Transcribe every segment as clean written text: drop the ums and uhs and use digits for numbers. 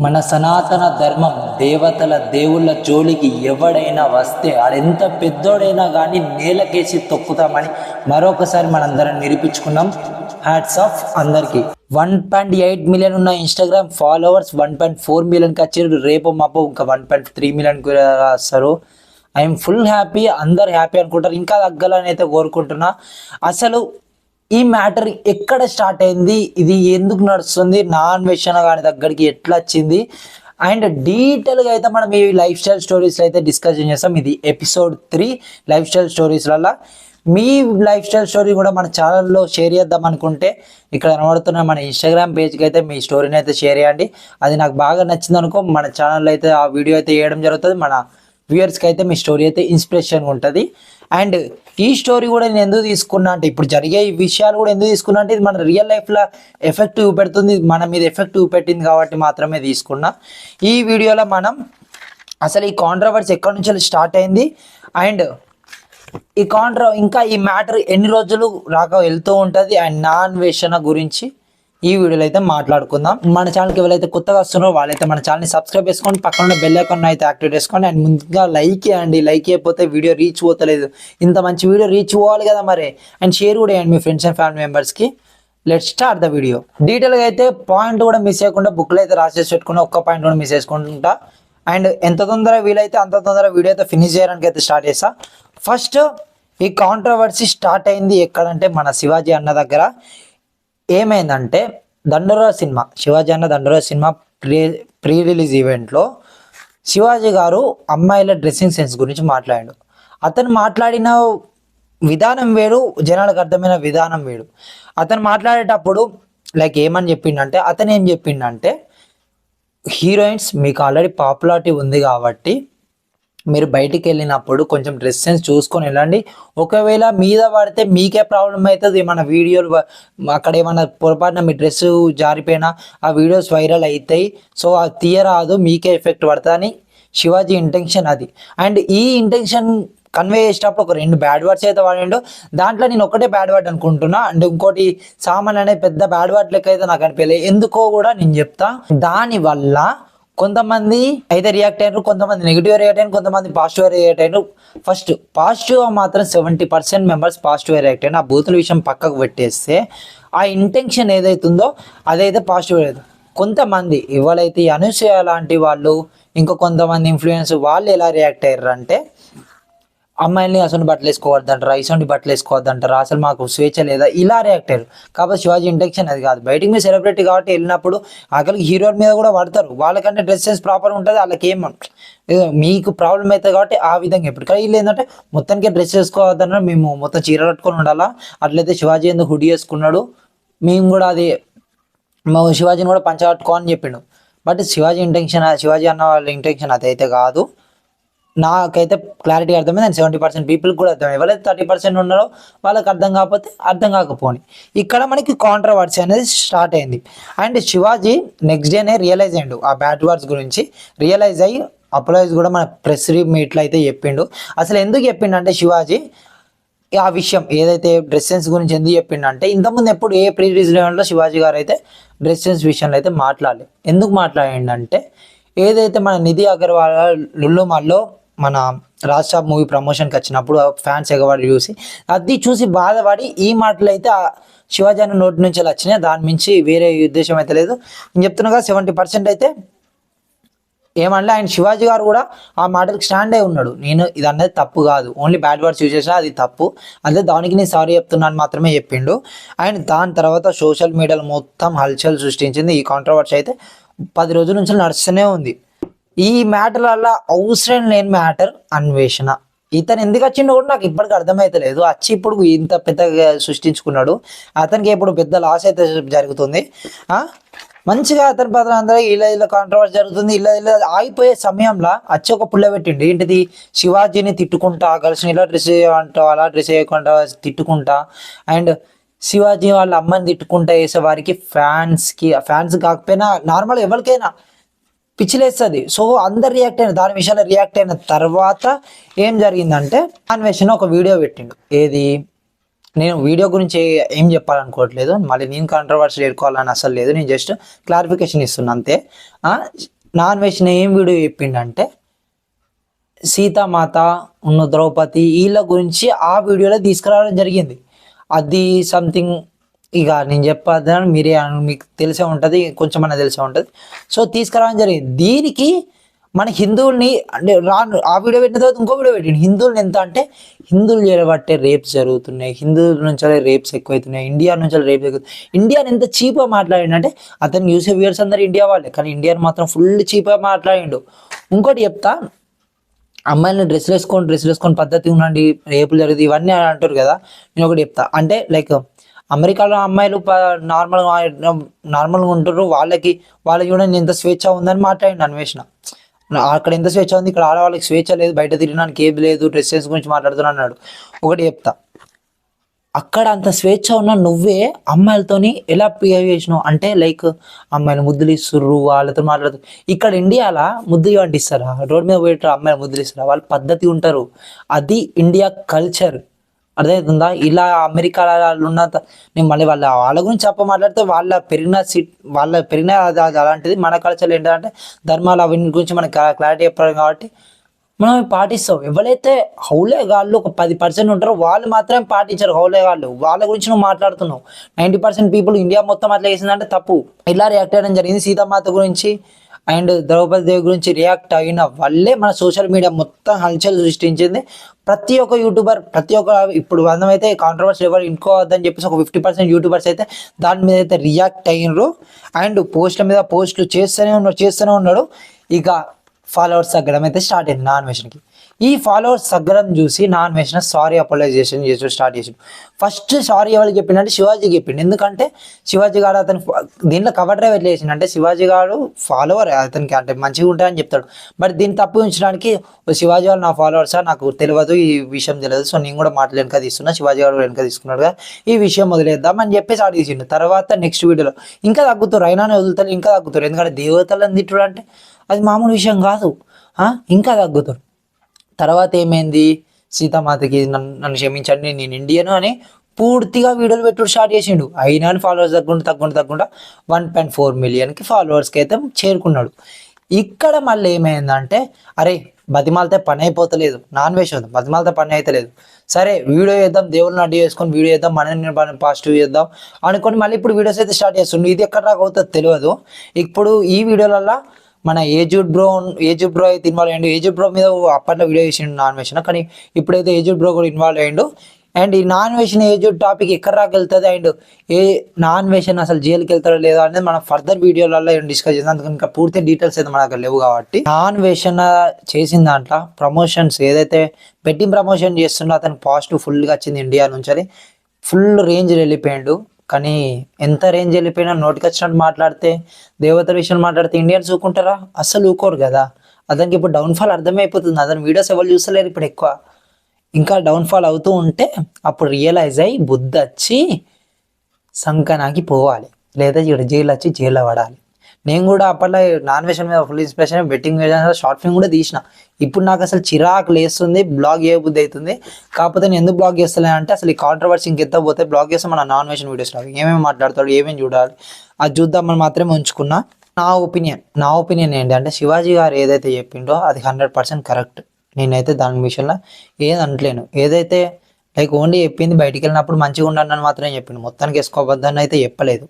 మన సనాతన ధర్మం దేవతల దేవుళ్ళ జోలికి ఎవడైనా వస్తే ఆడెంత పెద్దోడైనా కానీ నేలకేసి తొక్కుతామని మరొకసారి మనందరం నిరూపించుకున్నాం. హ్యాట్స్ ఆఫ్ అందరికీ. 1.8 మిలియన్ ఉన్న ఇన్స్టాగ్రామ్ ఫాలోవర్స్ 1.4 మిలియన్కి వచ్చారు. రేపు మాపో ఇంకా 1.3 మిలియన్కి వస్తారు. I'm full happy. అందరు హ్యాపీ అనుకుంటారు, ఇంకా తగ్గాలని అయితే కోరుకుంటున్నా. అసలు ఈ మ్యాటర్ ఎక్కడ స్టార్ట్ అయింది, ఇది ఎందుకు నడుస్తుంది, నా అన్వేషణ కానీ దగ్గరికి ఎట్లా వచ్చింది అండ్ డీటెయిల్గా అయితే మనం ఈ లైఫ్ స్టైల్ స్టోరీస్లో అయితే డిస్కషన్ చేస్తాం. ఇది ఎపిసోడ్ 3 లైఫ్ స్టైల్ స్టోరీస్లలో. మీ లైఫ్ స్టైల్ స్టోరీ కూడా మన ఛానల్లో షేర్ చేద్దాం అనుకుంటే ఇక్కడ కనబడుతున్న మన ఇన్స్టాగ్రామ్ పేజ్కి అయితే మీ స్టోరీని అయితే షేర్ చేయండి. అది నాకు బాగా నచ్చింది అనుకో, మన ఛానల్లో అయితే ఆ వీడియో అయితే వేయడం జరుగుతుంది. మన వ్యూయర్స్కి అయితే మీ స్టోరీ అయితే ఇన్స్పిరేషన్గా ఉంటుంది. అండ్ ఈ స్టోరీ కూడా నేను ఎందుకు తీసుకున్నా అంటే, ఇప్పుడు జరిగే ఈ విషయాలు కూడా ఎందుకు తీసుకున్నా అంటే, ఇది మన రియల్ లైఫ్లో ఎఫెక్ట్ చూపెడుతుంది, మన మీద ఎఫెక్ట్ చూపెట్టింది కాబట్టి మాత్రమే తీసుకున్నా. ఈ వీడియోలో మనం అసలు ఈ కాంట్రవర్సీ ఎక్కడి నుంచి స్టార్ట్ అయింది అండ్ ఇంకా ఈ మ్యాటర్ ఎన్ని రోజులు రాక వెళ్తూ ఉంటుంది అండ్ నా అన్వేషణ గురించి ఈ వీడియోలో అయితే మాట్లాడుకుందాం. మన ఛానల్కి ఎవరైతే కొత్తగా వస్తున్నారో వాళ్ళైతే మన ఛానల్ని సబ్స్క్రైబ్ చేసుకోండి, పక్కన బెల్ ఐకాన్ అయితే యాక్టివేట్ చేసుకోండి. అండ్ ముందుగా లైక్ చేయండి, లైక్ చేయకపోతే వీడియో రీచ్ పోతలేదు. ఇంత మంచి వీడియో రీచ్ పోవాలి కదా మరి. అండ్ షేర్ కూడా చేయండి మీ ఫ్రెండ్స్ అండ్ ఫ్యామిలీ మెంబర్స్కి. Let start the video. డీటెయిల్గా అయితే పాయింట్ కూడా మిస్ చేయకుండా బుక్లో అయితే రాసేసి పెట్టుకుని ఒక్క పాయింట్ కూడా మిస్ చేసుకుంటా. అండ్ ఎంత తొందరగా వీలైతే అంత తొందరగా వీడియో అయితే ఫినిష్ చేయడానికి అయితే స్టార్ట్ చేస్తా. ఫస్ట్ ఈ కాంట్రవర్సీ స్టార్ట్ అయింది ఎక్కడంటే మన శివాజీ అన్న దగ్గర. ఏమైందంటే దండోరా సినిమా, శివాజీ అన్న దండోరా సినిమా ప్రీ రిలీజ్ ఈవెంట్లో శివాజీ గారు అమ్మాయిల డ్రెస్సింగ్ సెన్స్ గురించి మాట్లాడాడు. అతను మాట్లాడిన విధానం వేరు, జనాలకు అర్థమైన విధానం వేరు. అతను మాట్లాడేటప్పుడు ఏమని చెప్పిండంటే, అతను ఏం చెప్పిండంటే, హీరోయిన్స్ మీకు ఆల్రెడీ పాపులారిటీ ఉంది కాబట్టి మీరు బయటికి వెళ్ళినప్పుడు కొంచెం డ్రెస్ సెన్స్ చూసుకొని వెళ్ళండి. ఒకవేళ మీద పడితే మీకే ప్రాబ్లం అవుతుంది. ఏమైనా వీడియోలు అక్కడ ఏమైనా పొరపాటున మీ డ్రెస్ జారిపోయినా ఆ వీడియోస్ వైరల్ అవుతాయి. సో అది తీయరాదు, మీకే ఎఫెక్ట్ పడుతుంది అని శివాజీ ఇంటెన్షన్ అది. అండ్ ఈ ఇంటెన్షన్ కన్వే చేసేటప్పుడు ఒక 2 బ్యాడ్ వర్డ్స్ అయితే వాడిండు. దాంట్లో నేను ఒకటే బ్యాడ్ వర్డ్ అనుకుంటున్నా. అండ్ ఇంకోటి సామాన్ అనే పెద్ద బ్యాడ్ వర్డ్ లెక్క అయితే నాకు అనిపించలేదు. ఎందుకో కూడా నేను చెప్తా. దానివల్ల కొంతమంది అయితే రియాక్ట్ అయ్యారు, కొంతమంది నెగిటివ్ రియాక్ట్ అయ్యారు, కొంతమంది పాజిటివ్ రియాక్ట్ అయ్యారు. ఫస్ట్ పాజిటివ్ మాత్రం 70% మెంబర్స్ పాజిటివ్ రియాక్ట్ అయ్యారు. ఆ బూతుల విషయం పక్కకు పెట్టేస్తే ఆ ఇంటెన్షన్ ఏదైతుందో అదైతే పాజిటివ్ లేదు. కొంతమంది ఎవరైతే అనూసూయ లాంటి వాళ్ళు, ఇంకా కొంతమంది ఇన్ఫ్లుయెన్స్ వాళ్ళు ఎలా రియాక్ట్ అయ్యారు అంటే, అమ్మాయిల్ని అసలు బట్టలు వేసుకోవద్దంటారా, ఇసొంటి బట్టలు వేసుకోవద్దంటారా, అసలు మాకు స్వేచ్ఛ లేదా, ఇలా రియాక్ట్ అయ్యారు. కాబట్టి శివాజీ ఇంటెన్షన్ అది కాదు. బయటికి మీరు సెలబ్రిటీ కాబట్టి వెళ్ళినప్పుడు ఆఖరికి హీరోల మీద కూడా పడతారు. వాళ్ళకంటే డ్రెస్ సెన్స్ ప్రాపర్ ఉంటుంది, వాళ్ళకి ఏం మీకు ప్రాబ్లం అవుతుంది కాబట్టి ఆ విధంగా ఇప్పుడు కానీ వీళ్ళు ఏంటంటే మొత్తానికి డ్రెస్ వేసుకోవద్దన్నా, మేము మొత్తం చీర కట్టుకొని ఉండాలా, అట్లయితే శివాజీ ఎందుకు హుడీ వేసుకున్నాడు, మేము కూడా అది మా శివాజీని కూడా పంచ కట్టుకో అని చెప్పిండు. బట్ శివాజీ అన్న వాళ్ళ ఇంటెన్షన్ అదైతే కాదు. నాకైతే క్లారిటీ అర్థమైంది. అండ్ 70% పీపుల్కి కూడా అర్థం. ఎవరైతే 30% ఉన్నారో వాళ్ళకి అర్థం కాకపోతే అర్థం కాకపోని ఇక్కడ మనకి కాంట్రవర్సీ అనేది స్టార్ట్ అయింది. అండ్ శివాజీ నెక్స్ట్ డేనే రియలైజ్ అయ్యిండు ఆ బ్యాడ్ వర్డ్స్ గురించి. రియలైజ్ అయ్యి అపోలైజ్ కూడా మన ప్రెస్ మీట్లో అయితే చెప్పిండు. అసలు ఎందుకు చెప్పిండు అంటే శివాజీ ఆ విషయం ఏదైతే డ్రెస్ సెన్స్ గురించి ఎందుకు చెప్పిండంటే, ఇంతకుముందు ఎప్పుడు ఏ ప్రీ రిలీజ్ ఈవెంట్లో శివాజీ గారు అయితే డ్రెస్ సెన్స్ విషయంలో అయితే మాట్లాడలేదు. ఎందుకు మాట్లాడిండంటే, ఏదైతే మన నిధి అగర్వాల్ లుల్లు మాల్లో మన రాజ్ సాబ్ మూవీ ప్రమోషన్కి వచ్చినప్పుడు ఫ్యాన్స్ ఎగవాడి చూసి బాధపడి ఈ మాటలు అయితే శివాజీ అన్న నోటి నుంచి వచ్చినాయి. దాని మించి వేరే ఉద్దేశం అయితే లేదు. నేను చెప్తున్నా కదా, 70% అయితే ఏమన్నా ఆయన శివాజీ గారు కూడా ఆ మాటలకు స్టాండ్ అయి ఉన్నాడు. నేను ఇది అనేది తప్పు కాదు, ఓన్లీ బ్యాడ్ వర్డ్స్ యూజ్ చేసినా అది తప్పు, అదే దానికి నేను సారీ చెప్తున్నాను మాత్రమే చెప్పిండు. అండ్ దాని తర్వాత సోషల్ మీడియాలో మొత్తం హల్చల్ సృష్టించింది. ఈ కాంట్రవర్సీ అయితే 10 రోజుల నుంచి నడుస్తూనే ఉంది. ఈ మ్యాటర్ వల్ల అవసరం లేని మ్యాటర్ అన్వేషణ. ఇతను ఎందుకు వచ్చిండో కూడా నాకు ఇప్పటికీ అర్థమైతలేదు. వచ్చి ఇప్పుడు ఇంత పెద్దగా సృష్టించుకున్నాడు. అతనికి ఇప్పుడు పెద్ద లాస్ అయితే జరుగుతుంది. మంచిగా అతని పదం అందరూ ఇలా కాంట్రవర్సీ జరుగుతుంది. ఇలా ఆగిపోయే సమయంలో వచ్చి ఒక పుల్ల పెట్టిండు. ఏంటిది, శివాజీని తిట్టుకుంటా, గర్ల్స్ని ఇలా డ్రెస్ చేయమంటా, అలా డ్రెస్ చేయకుండా తిట్టుకుంటా, అండ్ శివాజీ వాళ్ళ అమ్మని తిట్టుకుంటా వేసే వారికి ఫ్యాన్స్ కాకపోయినా నార్మల్ ఎవరికైనా పిచ్చిలేస్తుంది. సో అందరు రియాక్ట్ అయిన దాని విషయాల్లో రియాక్ట్ అయిన తర్వాత ఏం జరిగిందంటే, అన్వేషణ ఒక వీడియో పెట్టిండు. ఏది నేను వీడియో గురించి ఏం చెప్పాలనుకోవట్లేదు, మళ్ళీ నేను కాంట్రవర్సీ ఏర్కోవాలని అసలు లేదు, నేను జస్ట్ క్లారిఫికేషన్ ఇస్తున్నా అంతే. నాన్ వెజ్ ఏం వీడియో చెప్పిండంటే సీతామాత ఉన్న ద్రౌపది వీళ్ళ గురించి ఆ వీడియోలో తీసుకురావడం జరిగింది. అది సంథింగ్ ఇక నేను చెప్పాను మీరే మీకు తెలిసే ఉంటుంది, కొంచెం అన్న తెలిసే ఉంటుంది. సో తీసుకురావడం జరిగింది. దీనికి మన హిందువుల్ని అంటే ఆ వీడియో పెట్టిన తర్వాత ఇంకో వీడియో పెట్టింది. హిందువుల్ని ఎంత అంటే హిందువులు చేయబట్టే రేప్స్ జరుగుతున్నాయి, హిందువుల నుంచి రేప్స్ ఎక్కువవుతున్నాయి, ఇండియా నుంచి రేప్స్ ఎక్కువ. ఇండియాని ఎంత చీప్గా మాట్లాడిండంటే అతను యూసే వ్యూవర్స్ అందరు ఇండియా వాళ్ళే, కానీ ఇండియాని మాత్రం ఫుల్ చీప్గా మాట్లాడిండు. ఇంకోటి చెప్తా, అమ్మాయిలను డ్రెస్సులు వేసుకొని పద్ధతి ఉండండి, రేపులు జరుగుతుంది ఇవన్నీ అంటారు కదా. నేను ఒకటి చెప్తా, అంటే లైక్ అమెరికాలో అమ్మాయిలు నార్మల్గా ఉంటారు, వాళ్ళకి చూడండి ఎంత స్వేచ్ఛ ఉందని మాట్లాడిండు అన్వేషణ. అక్కడ ఎంత స్వేచ్ఛ ఉంది, ఇక్కడ ఆడవాళ్ళకి స్వేచ్ఛ లేదు, బయట తిరగడానికి ఏది లేదు, డ్రెస్సెస్ గురించి మాట్లాడుతున్నా అన్నాడు. ఒకటి చెప్తా, అక్కడ అంత స్వేచ్ఛ ఉన్న నువ్వే అమ్మాయిలతోని ఎలా బిహేవ్ చేసినావు అంటే లైక్ అమ్మాయిలు ముద్దులు ఇస్తుర్రు, వాళ్ళతో మాట్లాడుతూ. ఇక్కడ ఇండియాలో ముద్దు ఇవ్వండిస్తారా, రోడ్ మీద పోయేటారు అమ్మాయిలు ముద్దులు ఇస్తారా, వాళ్ళు పద్ధతి ఉంటారు, అది ఇండియా కల్చర్. అర్థమవుతుందా? ఇలా అమెరికా ఉన్నంత నేను మళ్ళీ వాళ్ళ గురించి మాట్లాడితే వాళ్ళ పెరిగిన అది అలాంటిది. మన కల్చర్ ఏంటంటే ధర్మాలు అవి గురించి మనకి క్లారిటీ చెప్పారు కాబట్టి మనం పాటిస్తాం. ఎవరైతే హౌలేగాళ్ళు ఒక 10% ఉంటారో వాళ్ళు మాత్రమే పాటించారు. హౌలేగాళ్ళు వాళ్ళ గురించి నువ్వు మాట్లాడుతున్నావు. 90% పీపుల్ ఇండియా మొత్తం అట్లా చేసిందంటే తప్పు. ఇలా రియాక్ట్ అయ్యడం జరిగింది. సీతామాత గురించి అండ్ ద్రౌపది దేవి గురించి రియాక్ట్ అయిన వల్లే మన సోషల్ మీడియా మొత్తం హల్చల్ సృష్టించింది. ప్రతి ఒక్క యూట్యూబర్ ఇప్పుడు అయితే కాంట్రవర్సీ ఎవరు ఇంకోవద్దని చెప్పేసి ఒక 50% యూట్యూబర్స్ అయితే దాని మీద అయితే రియాక్ట్ అయ్యారు. అండ్ పోస్టుల మీద పోస్టులు చేస్తూనే ఉన్నాడు. ఇక ఫాలోవర్స్ తగ్గడం అయితే స్టార్ట్ అయింది నాన్ వెషన్కి. ఈ ఫాలోవర్స్ తగ్గడం చూసి నాన్ వెషన్ సారీ అపోలైజేషన్ చేసి స్టార్ట్ చేసిండు. ఫస్ట్ సారీ ఎవరికి చెప్పిండంటే శివాజీకి చెప్పిండు. ఎందుకంటే శివాజీ గారు అతను దీంట్లో కవర్ డ్రైవ్ ఎట్లా చేసిండు అంటే శివాజీ గారు ఫాలోవర్ అతనికి అంటే మంచిగా ఉంటాయని చెప్తాడు. బట్ దీన్ని తప్పు ఉంచడానికి శివాజీ గారు నా ఫాలోవర్సా, నాకు తెలియదు, ఈ విషయం తెలియదు, సో నేను కూడా మాటలు వెనక తీస్తున్నా, శివాజీ గారు వెనక తీసుకున్నాడుగా, ఈ విషయం వదిలేద్దాం అని చెప్పేసి అడిగేసిండు. తర్వాత నెక్స్ట్ వీడియోలో ఇంకా తగ్గుతారు, అయినానే వదులుతారు, ఇంకా తగ్గుతారు. ఎందుకంటే దేవతలను తిట్టుడు అంటే అది మామూలు విషయం కాదు, ఇంకా తగ్గుతారు. తర్వాత ఏమైంది, సీతామాతకి నన్ను క్షమించండి నేను ఇండియను అని పూర్తిగా వీడియోలు పెట్టుడు స్టార్ట్ చేసిండు. అయినా ఫాలోవర్స్ తగ్గుంటా 1.4 మిలియన్కి ఫాలోవర్స్కి అయితే చేరుకున్నాడు. ఇక్కడ మళ్ళీ ఏమైందంటే అరే బతిమాలతే పని అయిపోతలేదు, నాన్ వెజ్ వద్దాం, బతిమాలతే పని అయితలేదు, సరే వీడియో చేద్దాం, దేవుళ్ళని అడ్డు చేసుకొని వీడియో చేద్దాం, మన పాజిటివ్ చేద్దాం అనుకొని మళ్ళీ ఇప్పుడు వీడియోస్ అయితే స్టార్ట్ చేస్తుండు. ఇది ఎక్కడ దాకా అవుతుందో తెలియదు. ఇప్పుడు ఈ వీడియోలలో మన ఏజ్డ్ బ్రో అయితే ఇన్వాల్వ్ అయ్యిండు. ఏజ్డ్ బ్రో మీద అప్పట్లో వీడియో చేసిండు నాన్ వెషన్, కానీ ఇప్పుడైతే ఏజ్డ్ బ్రో కూడా ఇన్వాల్వ్ అయ్యిండు. అండ్ ఈ నాన్ వెషన్ ఏజ్డ్ టాపిక్ ఎక్కడ రాక వెళ్తుంది, అండ్ నాన్ వెషన్ అసలు జైలుకి వెళ్తాడో లేదా అనేది మనం ఫర్దర్ వీడియోలలో డిస్కస్ చేద్దాం. అందుకని ఇంకా పూర్తి డీటెయిల్స్ అయితే మన దగ్గర లేవు కాబట్టి నాన్ వెషన్ చేసిన దాంట్లో ప్రమోషన్స్ ఏదైతే బెట్టింగ్ ప్రమోషన్ చేస్తుండో అతనికి పాజిటివ్ ఫుల్గా వచ్చింది. ఇండియా నుంచి అది ఫుల్ రేంజ్ వెళ్ళిపోయాడు. కానీ ఎంత రేంజ్ వెళ్ళిపోయినా నోటికి వచ్చినట్టు మాట్లాడితే, దేవతల విషయం మాట్లాడితే ఇండియన్స్ ఊకుంటారా? అస్సలు ఊకోరు కదా. అతనికి ఇప్పుడు డౌన్ఫాల్ అర్థమైపోతుంది. అతని వీడియోస్ ఎవరు చూస్తలేరు ఇప్పుడు ఎక్కువ. ఇంకా డౌన్ఫాల్ అవుతూ ఉంటే అప్పుడు రియలైజ్ అయ్యి బుద్ధి వచ్చి సంకనాకి పోవాలి, లేదా జైలు వచ్చి జైల్లో పడాలి. నేను కూడా అప్పట్లో నాన్ వెజ్ మీద full inspiration, betting short film కూడా తీసిన. ఇప్పుడు నాకు అసలు చిరాకు లేస్తుంది, బ్లాగ్ ఏ బుద్ధి అవుతుంది. కాకపోతే నేను ఎందుకు బ్లాగ్ చేస్తలే అంటే అసలు ఈ కాంట్రవర్సీ ఇంకెంత పోతే బ్లాగ్ చేస్తే మన నాన్ వెజ్ వీడియోస్ రావు, ఏమేమి మాట్లాడతాడు, ఏమేమి చూడాలి అది చూద్దామని మాత్రమే ఉంచుకున్నా. నా ఒపీనియన్ ఏంటంటే శివాజీ గారు ఏదైతే చెప్పిండో అది 100% కరెక్ట్. నేనైతే దాని విషయంలో ఏది అంటలేను. ఏదైతే లైక్ ఓన్లీ చెప్పింది బయటికి వెళ్ళినప్పుడు మంచిగా ఉండాలని మాత్రమే చెప్పిండు, మొత్తానికి వేసుకోవద్దని అయితే చెప్పలేదు.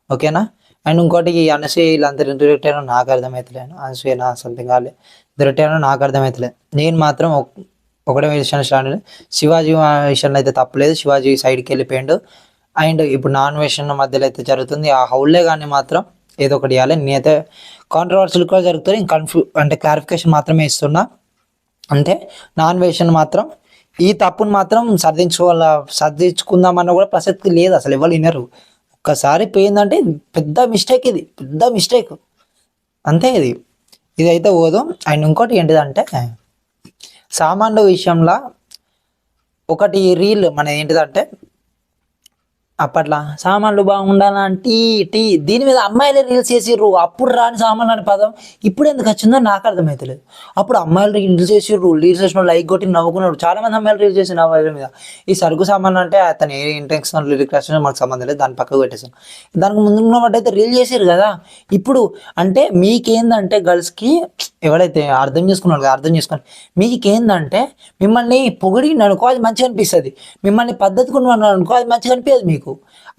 ఓకేనా? అండ్ ఇంకోటి ఈ అనసూయ వీళ్ళంతా ఇంటర్వ్యూట్ అయినా నాకు అర్థమవుతలేను, అనసూయ సంథింగ్ కాలే దొరికానో నాకు అర్థమవుతలేదు. నేను మాత్రం ఒకటే విషయం స్టాండ్, శివాజీ విషయంలో అయితే తప్పలేదు, శివాజీ సైడ్కి వెళ్ళిపోయాడు. అండ్ ఇప్పుడు నాన్ వెషన్ మధ్యలో అయితే జరుగుతుంది. ఆ హౌలే కానీ మాత్రం ఏదో ఒకటి ఇవ్వాలి. నేనైతే కాంట్రవర్సీలు కూడా జరుగుతుంది, అంటే క్లారిఫికేషన్ మాత్రమే ఇస్తున్నా. అంటే నాన్ వెషన్ మాత్రం ఈ తప్పును మాత్రం సర్దించుకుందామన్న కూడా ప్రసక్తి లేదు, అసలు ఎవరు వినరు. ఒక్కసారి పోయిందంటే పెద్ద మిస్టేక్ అంతే. ఇది అయితే పోదు. అండ్ ఇంకోటి ఏంటిదంటే సామాన్లు విషయంలో ఒకటి రీల్ మన ఏంటిదంటే అప్పట్లో సామాన్లు బాగుండాలంటే టీ దీని మీద అమ్మాయిలే రీల్స్ చేసిర్రు. అప్పుడు రాని సామాన్లు అనే పదం ఇప్పుడు ఎందుకు వచ్చిందో నాకు అర్థమవుతలేదు. అప్పుడు అమ్మాయిలు రీల్స్ చేసిర్రు, రీల్స్ చేసిన లైక్ కొట్టి నవ్వుకున్నారు. చాలా మంది అమ్మాయిలు రీల్స్ చేసిన అమ్మాయిల మీద. ఈ సరుకు సామాన్లు అంటే అతను ఏ ఇంటెన్షన్ లిరిక్ రాసినా మనకు సంబంధం లేదు, దాన్ని పక్కకు పెట్టేసాను. దానికి ముందు ఉన్నవాటైతే రీల్ చేసారు కదా. ఇప్పుడు అంటే మీకేందంటే గర్ల్స్కి ఎవరైతే అర్థం చేసుకున్నాడు కదా, అర్థం చేసుకోండి. మీకేందంటే మిమ్మల్ని పొగిడిని అనుకో అది మంచిగా అనిపిస్తుంది, మిమ్మల్ని పద్ధతిగా అనుకో అది మంచిగా అనిపించదు మీకు.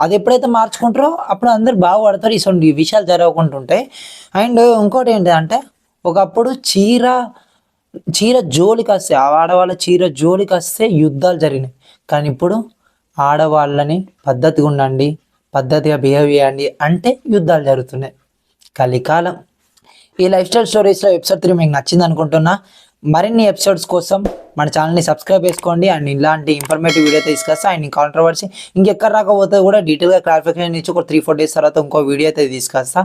అది ఎప్పుడైతే మార్చుకుంటారో అప్పుడు అందరు బాగుపడతారు. ఈ విషయాలు జరగకుంటుంటాయి. అండ్ ఇంకోటి ఏంటంటే ఒకప్పుడు చీర జోలికి వస్తే ఆడవాళ్ళ చీర జోలికి వస్తే యుద్ధాలు జరిగినాయి. కానీ ఇప్పుడు ఆడవాళ్ళని పద్ధతిగా ఉండండి, పద్ధతిగా బిహేవ్ చేయండి అంటే యుద్ధాలు జరుగుతున్నాయి. కలికాలం. ఈ లైఫ్ స్టైల్ స్టోరీస్లో ఎపిసోడ్ 3 మీకు నచ్చింది అనుకుంటున్నా. మరిన్ని ఎపిసోడ్స్ కోసం మన ఛానల్ని సబ్స్క్రైబ్ చేసుకోండి. అండ్ ఇలాంటి ఇన్ఫర్మేటివ్ వీడియో అయితే తీసుకొస్తా. అండ్ కాంట్రవర్సీ ఇంకెక్కడ రాకపోతే కూడా డీటెయిల్గా క్లారిఫికేషన్ ఇచ్చి ఒక 3-4 డేస్ తర్వాత ఇంకో వీడియో అయితే తీసుకొస్తా.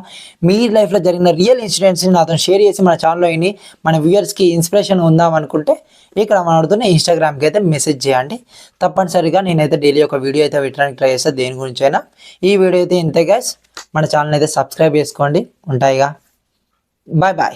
మీ లైఫ్లో జరిగిన రియల్ ఇన్సిడెంట్స్ని నాతో షేర్ చేసి మన ఛానల్లో విని మన వ్యూయర్స్కి ఇన్స్పిరేషన్ ఉందాం అనుకుంటే ఇక్కడ మాట్లాడుతున్న ఇన్స్టాగ్రామ్కి అయితే మెసేజ్ చేయండి. తప్పనిసరిగా నేనైతే డైలీ ఒక వీడియో అయితే పెట్టడానికి ట్రై చేస్తాను, దేని గురించి అయినా. ఈ వీడియో అయితే ఇంతే గైస్. మన ఛానల్ అయితే సబ్స్క్రైబ్ చేసుకోండి. ఉంటాయిగా. Bye bye.